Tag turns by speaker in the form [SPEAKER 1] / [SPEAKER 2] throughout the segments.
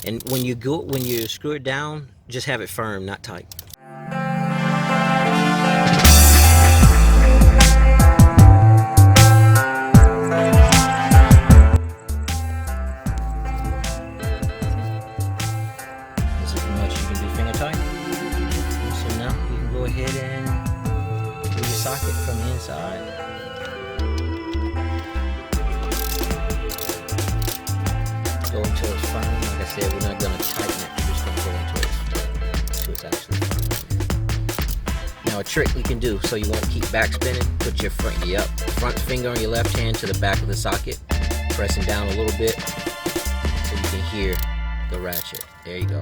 [SPEAKER 1] And when you screw it down, just have it firm, not tight. This is as much as you can do finger tight. So now you can go ahead and do your socket from the inside. Go until it's firm. Like I said, we're not going to tighten it. We're just going to go until it's actually firm. Now a trick we can do so you won't keep back spinning, put your front finger on your left hand to the back of the socket, pressing down a little bit so you can hear the ratchet. There you go.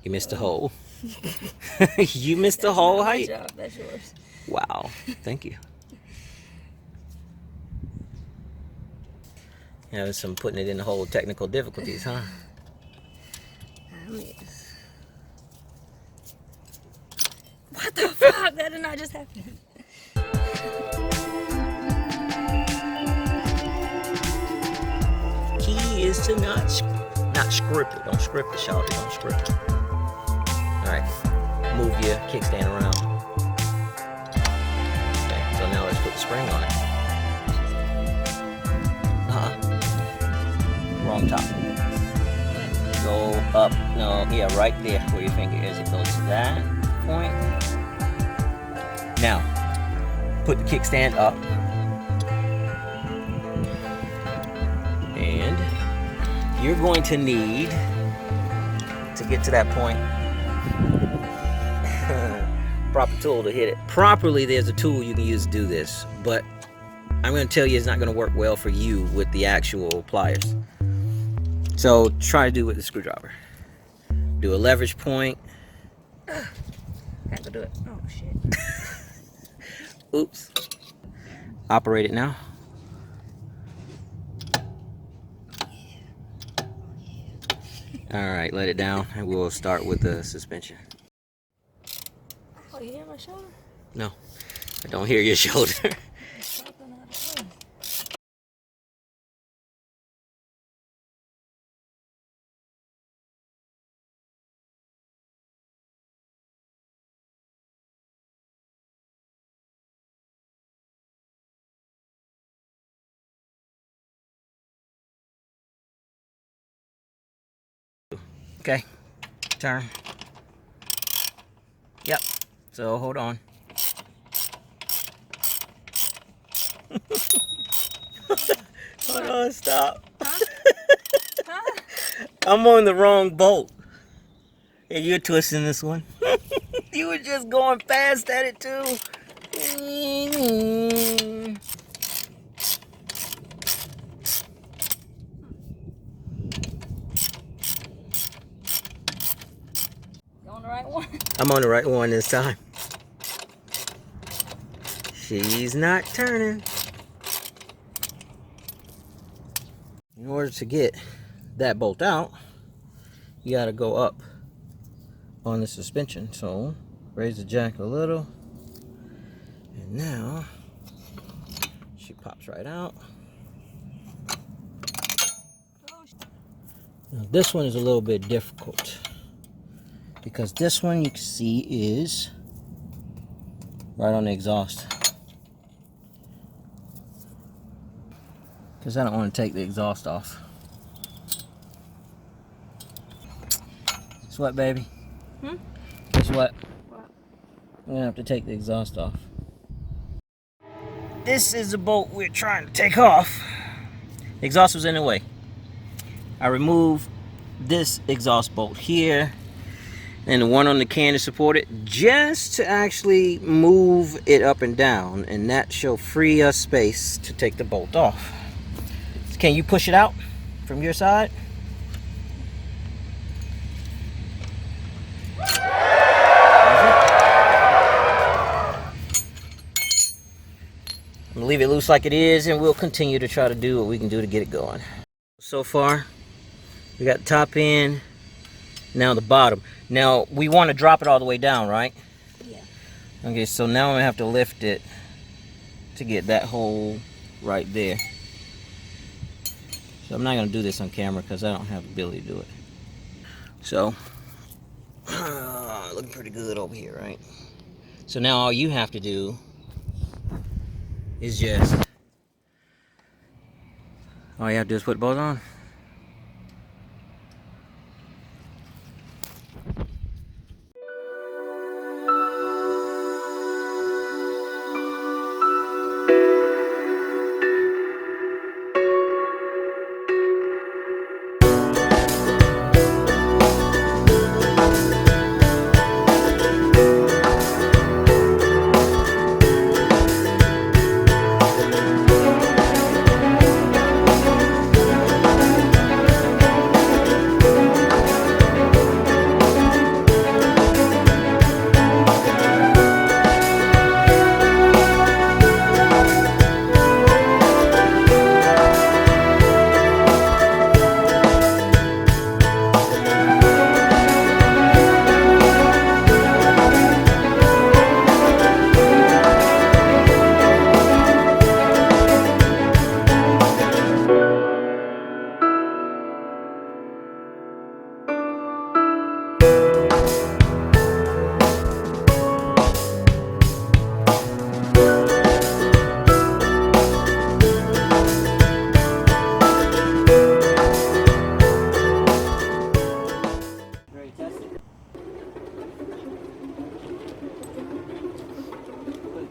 [SPEAKER 1] You missed a hole. You missed a hole height.
[SPEAKER 2] Good job. That's yours.
[SPEAKER 1] Wow. Thank you. Having some putting it in the hole technical difficulties, huh?
[SPEAKER 2] What the fuck? That did not just happen.
[SPEAKER 1] Key is to not script it. Don't script it, y'all. Don't script it. Alright, move your kickstand around. Okay, so now let's put the spring on it. Wrong top. Go up, no, yeah, right there where your finger is. It goes to that point. Now, put the kickstand up. And you're going to need to get to that point. Proper tool to hit it properly. There's a tool you can use to do this, but I'm going to tell you it's not going to work well for you with the actual pliers. So try to do it with the screwdriver. Do a leverage point.
[SPEAKER 2] Gotta go do it. Oh shit.
[SPEAKER 1] Oops. Operate it now. All right, let it down, and we'll start with the suspension.
[SPEAKER 2] Oh, you hear my shoulder?
[SPEAKER 1] No, I don't hear your shoulder. Okay, turn. Yep, so hold on. Hold on, stop.
[SPEAKER 2] Huh?
[SPEAKER 1] I'm on the wrong bolt. Yeah, you're twisting this one. You were just going fast at it too. I'm on the right one this time. She's not turning. In order to get that bolt out, you gotta go up on the suspension. So raise the jack a little, and now she pops right out. Now this one is a little bit difficult, because this one you can see is right on the exhaust. Because I don't want to take the exhaust off. It's wet, baby. It's wet. I'm gonna have to take the exhaust off. This is the bolt we're trying to take off. The exhaust was in the way. I removed this exhaust bolt here and the one on the can to support it, just to actually move it up and down, and that shall free us space to take the bolt off. Can you push it out? from your side. I'm gonna leave it loose like it is, and we'll continue to try to do what we can do to get it going. So far, we got the top end, now the bottom. Now, we want to drop it all the way down, right?
[SPEAKER 2] Yeah.
[SPEAKER 1] Okay, so now I'm gonna have to lift it to get that hole right there. So I'm not gonna do this on camera because I don't have the ability to do it. So, looking pretty good over here, right? So now all you have to do is just, all you have to do is put the bolts on.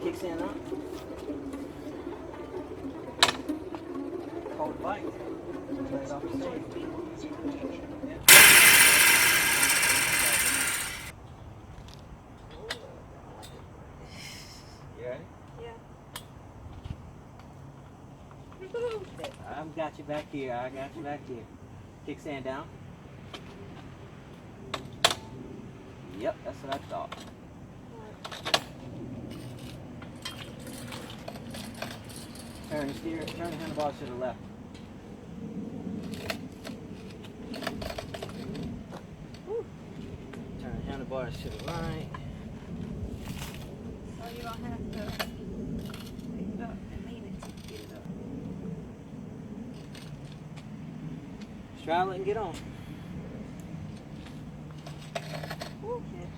[SPEAKER 1] Kickstand up. Hold the bike. Right off the stage. You ready?
[SPEAKER 2] Yeah.
[SPEAKER 1] I've got you back here. I got you back here. Kickstand down. Yep, that's what I thought. Turn the steer, turn the handlebars to the left. Woo. Turn the handlebars to the right.
[SPEAKER 2] So you don't have to pick it up and lean it to get it up.
[SPEAKER 1] Straddle it and get on.
[SPEAKER 2] Woo, yeah.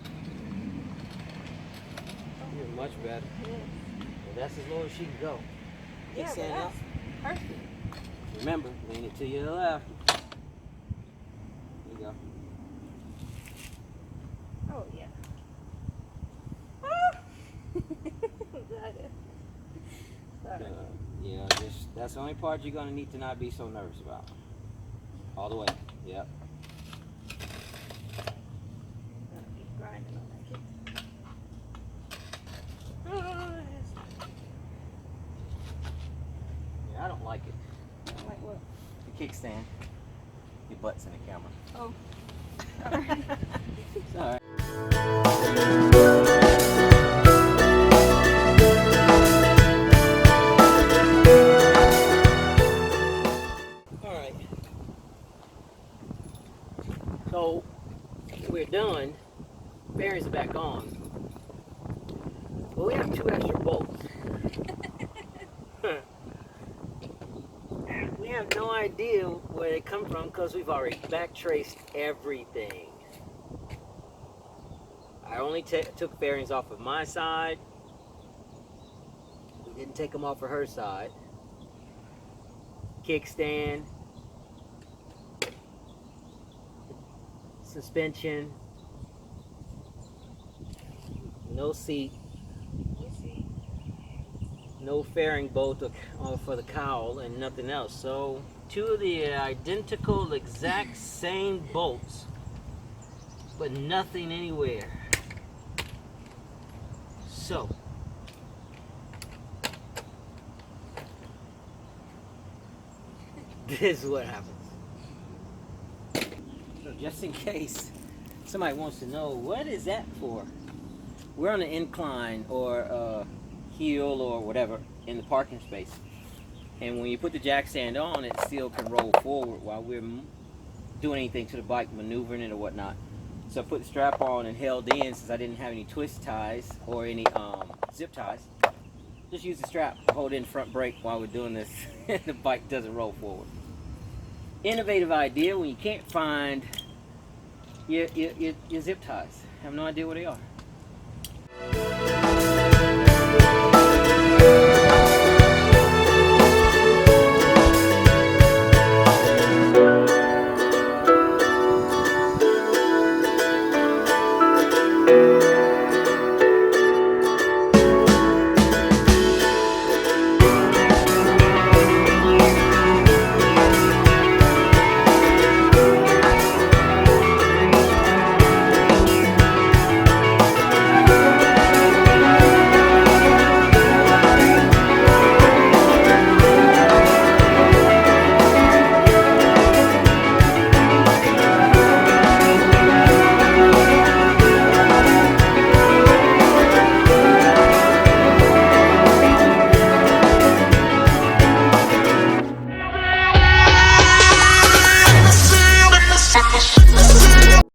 [SPEAKER 1] You're much better.
[SPEAKER 2] Yeah.
[SPEAKER 1] Well, that's as low as she can go.
[SPEAKER 2] Yeah, but
[SPEAKER 1] Kickstand up.
[SPEAKER 2] that's perfect.
[SPEAKER 1] Remember, lean it to your left. There you go.
[SPEAKER 2] Oh, yeah. Ah! Got it. Sorry.
[SPEAKER 1] Yeah, just that's the only part you're gonna need to not be so nervous about. All the way. Yep.
[SPEAKER 2] Gonna be grinding on that kick. Oh,
[SPEAKER 1] Yeah, I don't like it.
[SPEAKER 2] like what?
[SPEAKER 1] The kickstand. Your butt's in the camera.
[SPEAKER 2] Oh. Sorry.
[SPEAKER 1] It's alright. Alright. So we're done. Bearings are back on. But we have 2 extra bolts. We have no idea where they come from because we've already back traced everything. I only took bearings off of my side. We didn't take them off of her side. Kickstand. Suspension. No seat. No fairing bolt for the cowl and nothing else. So 2 of the identical exact same bolts, but nothing anywhere. So this is what happens. So just in case somebody wants to know, what is that for? We're on an incline or hill or whatever in the parking space. And when you put the jack stand on, it still can roll forward while we're doing anything to the bike, maneuvering it or whatnot. So I put the strap on and held in since I didn't have any twist ties or any zip ties. Just use the strap to hold in front brake while we're doing this. The bike doesn't roll forward. Innovative idea when you can't find your zip ties. I have no idea where they are.